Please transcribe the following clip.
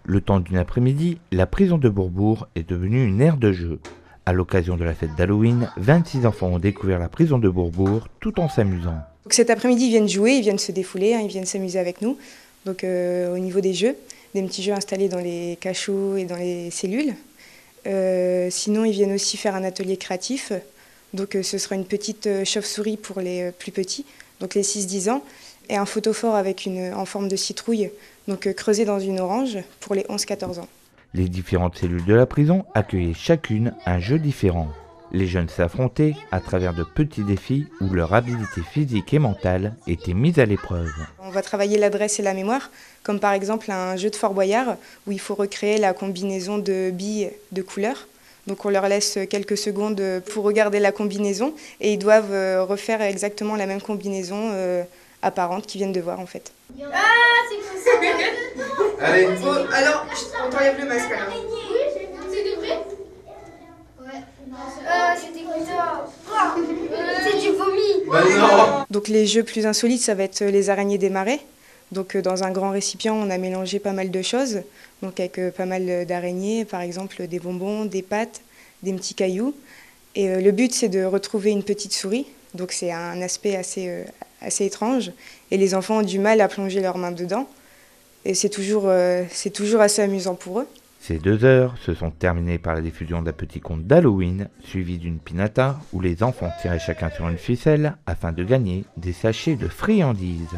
Le temps d'une après-midi, la prison de Bourbourg est devenue une aire de jeu. À l'occasion de la fête d'Halloween, 26 enfants ont découvert la prison de Bourbourg tout en s'amusant. Donc cet après-midi, ils viennent jouer, ils viennent se défouler, ils viennent s'amuser avec nous. Donc au niveau des jeux, des petits jeux installés dans les cachots et dans les cellules. Sinon, ils viennent aussi faire un atelier créatif. Donc ce sera une petite chauve-souris pour les plus petits, donc les 6-10 ans, et un photophore en forme de citrouille, donc creusé dans une orange pour les 11-14 ans. Les différentes cellules de la prison accueillaient chacune un jeu différent. Les jeunes s'affrontaient à travers de petits défis où leur habileté physique et mentale était mise à l'épreuve. On va travailler l'adresse et la mémoire, comme par exemple un jeu de Fort Boyard où il faut recréer la combinaison de billes de couleurs. Donc on leur laisse quelques secondes pour regarder la combinaison et ils doivent refaire exactement la même combinaison apparente qu'ils viennent de voir en fait. Ah, c'est comme ça. Allez. Oh, alors, on t'enlève le masque alors. C'est vrai? Ouais. C'était quoi ça? C'est du vomi. Bah non. Donc les jeux plus insolites, ça va être les araignées des marais. Donc dans un grand récipient, on a mélangé pas mal de choses, donc avec pas mal d'araignées, par exemple des bonbons, des pâtes, des petits cailloux. Et le but, c'est de retrouver une petite souris. Donc c'est un aspect assez étrange. Et les enfants ont du mal à plonger leurs mains dedans. Et c'est toujours assez amusant pour eux. Ces 2 heures se sont terminées par la diffusion d'un petit conte d'Halloween, suivi d'une pinata où les enfants tiraient chacun sur une ficelle afin de gagner des sachets de friandises.